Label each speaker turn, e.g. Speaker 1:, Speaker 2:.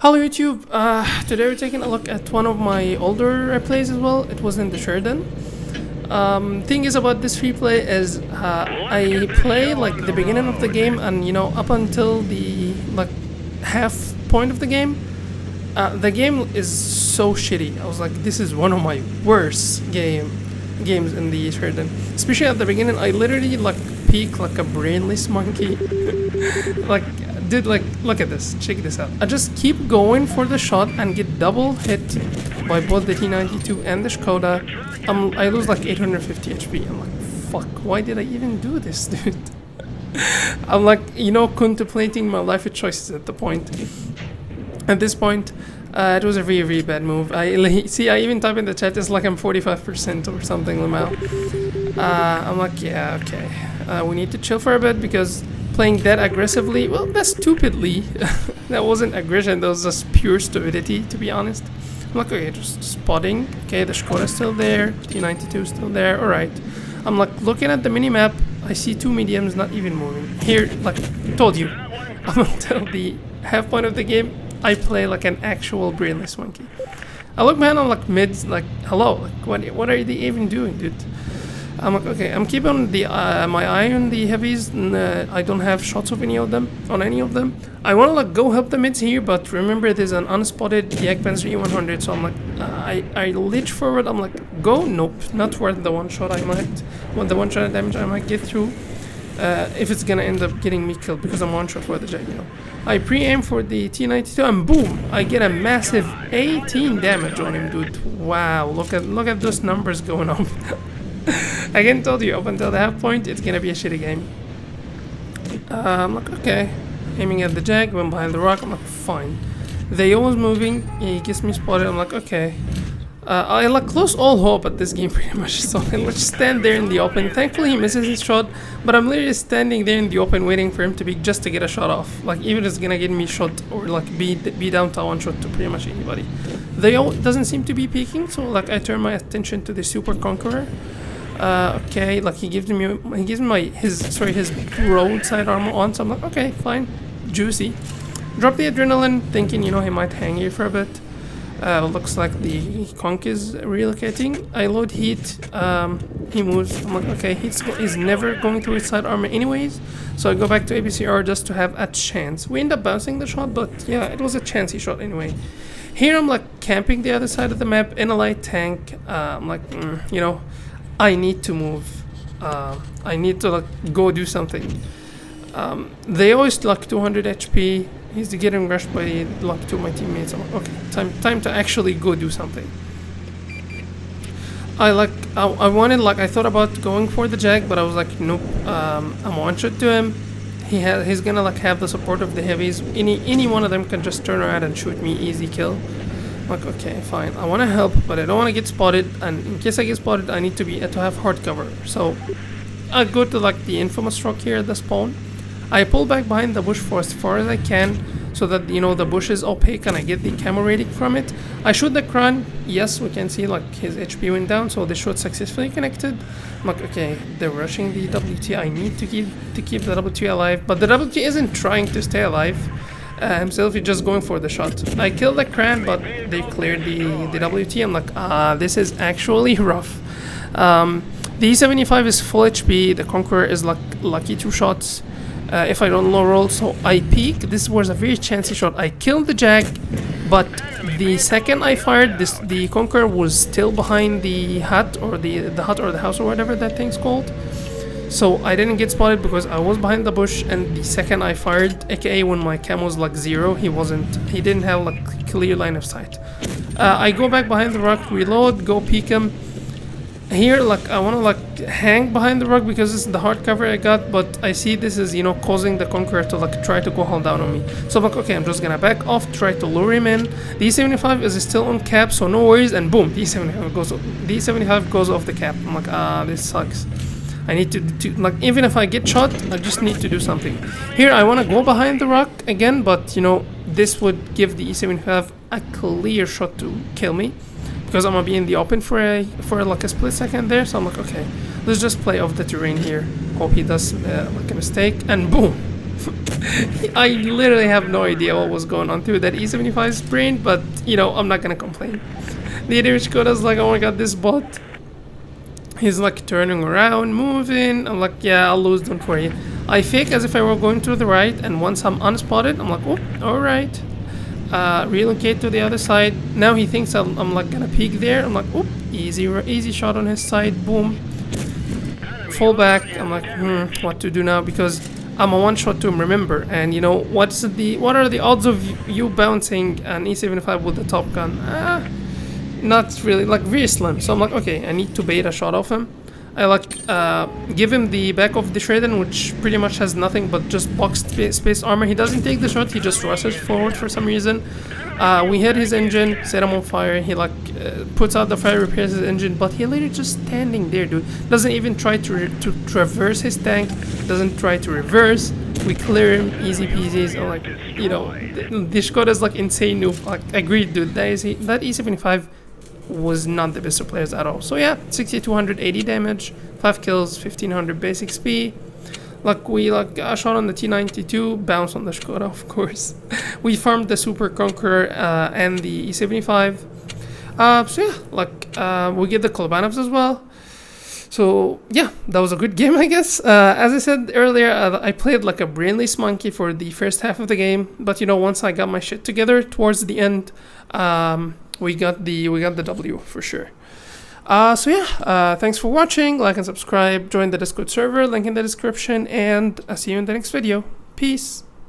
Speaker 1: Hello YouTube, today we're taking a look at one of my older plays as well. It was in the Sheridan. Thing is about this replay is I play like the beginning of the game and up until the like half point of the game is so shitty. I was like, this is one of my worst games in the Sheridan. Especially at the beginning, I literally like peak like a brainless monkey. like Dude, like, look at this. Check this out. I just keep going for the shot and get double hit by both the T92 and the Skoda. I lose like 850 HP. I'm like, fuck, why did I even do this, dude? I'm like, contemplating my life choices at the point. At this point, it was a very, very bad move. I even type in the chat, it's like I'm 45% or something now. I'm like, yeah, okay. We need to chill for a bit because playing that aggressively, well, that's stupidly. That wasn't aggression, that was just pure stupidity, to be honest. I'm like, okay, just spotting. Okay, the Skoda's still there, T92 is still there, alright. I'm like looking at the mini-map, I see two mediums not even moving. Here, like, told you, up until the half point of the game, I play like an actual brainless monkey. I look behind on like mids, like, hello, like, what are they even doing, dude? I'm like, okay, I'm keeping my eye on the heavies, and I don't have shots of any of them. I want to like go help the mids here, but remember there's an unspotted Yak Panzer E100, so I'm like, I leech forward, I'm like, go, nope, not worth the one shot the one shot damage I might get through, if it's gonna end up getting me killed, because I'm one shot for the Jag, I pre-aim for the T92, and boom, I get a massive 18 damage on him, dude. Wow, look at those numbers going up. Again, told you, up until the half point, it's gonna be a shitty game. I'm like, okay. Aiming at the Jag, went behind the rock, I'm like, fine. They always moving, he gets me spotted, I'm like, okay. I like close all hope at this game pretty much, so I just stand there in the open. Thankfully he misses his shot, but I'm literally standing there in the open waiting for him to just to get a shot off. Like, even if it's gonna get me shot or like be down to one shot to pretty much anybody. They all doesn't seem to be peeking, so like I turn my attention to the Super Conqueror. Okay, like he gives me his roadside armor on, so I'm like, okay, fine, juicy. Drop the adrenaline, thinking he might hang here for a bit. Looks like the conch is relocating. I load heat, he moves. I'm like, okay, he's never going through his side armor anyways, so I go back to APCR just to have a chance. We end up bouncing the shot, but yeah, it was a chancy shot anyway. Here I'm like camping the other side of the map in a light tank. I'm like, I need to move. I need to like go do something. They always like 200 HP. He's getting rushed by like two of my teammates. I'm like, okay, time to actually go do something. I wanted, like, I thought about going for the Jag, but I was like, nope. I'm one shot to him. He's gonna like have the support of the heavies. Any one of them can just turn around and shoot me, easy kill. Like, okay, fine. I want to help, but I don't want to get spotted. And in case I get spotted, I need to have hard cover. So I go to like the infamous rock here at the spawn. I pull back behind the bush for as far as I can, so that the bush is opaque and I get the camo rating from it. I shoot the Kran. Yes, we can see like his HP went down, so the shot successfully connected. I'm like, okay, they're rushing the WT. I need to keep the WT alive, but the WT isn't trying to stay alive. Himself, he's just going for the shot. I killed the Kran, but they cleared the WT. I'm like, this is actually rough. The E75 is full HP. The Conqueror is like lucky 2 shots. If I don't low roll, so I peek. This was a very chancy shot. I killed the Jag, but the second I fired, the Conqueror was still behind the hut or the hut or the house or whatever that thing's called. So I didn't get spotted because I was behind the bush, and the second I fired, aka when my camo was like 0, he didn't have like clear line of sight. I go back behind the rock, reload, go peek him. Here, like, I want to like hang behind the rock because this is the hard cover I got, but I see this is causing the Conqueror to like try to go hold down on me. So I'm like, okay, I'm just gonna back off, try to lure him in. The E75 is still on cap, so no worries, and boom, the E75 goes off the cap. I'm like, this sucks. I need to like, even if I get shot, I just need to do something. Here I want to go behind the rock again, but this would give the E75 a clear shot to kill me, because I'm gonna be in the open for like a split second there. So I'm like, okay, let's just play off the terrain here. Hope he does like a mistake, and boom, I literally have no idea what was going on through that E75's brain, but you know, I'm not gonna complain. The other Shkoda's like, oh my god, this bot. He's like turning around, moving. I'm like, yeah, I'll lose, don't worry. I fake as if I were going to the right, and once I'm unspotted, I'm like, oh, alright. Relocate to the other side. Now he thinks I'm like gonna peek there. I'm like, oh, easy shot on his side, boom. Fall back. I'm like, what to do now, because I'm a one shot to him, remember. And you know, what are the odds of you bouncing an E75 with the top gun? Not really, like very slim. So I'm like, okay, I need to bait a shot off him. I like give him the back of the Sheridan, which pretty much has nothing but just boxed space armor. He doesn't take the shot, he just rushes forward for some reason. We hit his engine, set him on fire. He like puts out the fire, repairs his engine, but he literally just standing there, dude. Doesn't even try to traverse his tank, doesn't try to reverse. We clear him, easy peasy. So like, you know, the Shkoda's like insane noob. Like, agreed, dude. That E75 was not the best of players at all. So yeah, 6280 damage, 5 kills, 1500 base XP. Like we like a shot on the T92, bounce on the Škoda, of course. We farmed the Super Conqueror and the E75. So yeah, like we get the Kolobanovs as well. So yeah, that was a good game, I guess. As I said earlier, I played like a brainless monkey for the first half of the game, but you know, once I got my shit together towards the end, we got the W for sure. So yeah, thanks for watching. Like and subscribe. Join the Discord server, link in the description, and I'll see you in the next video. Peace.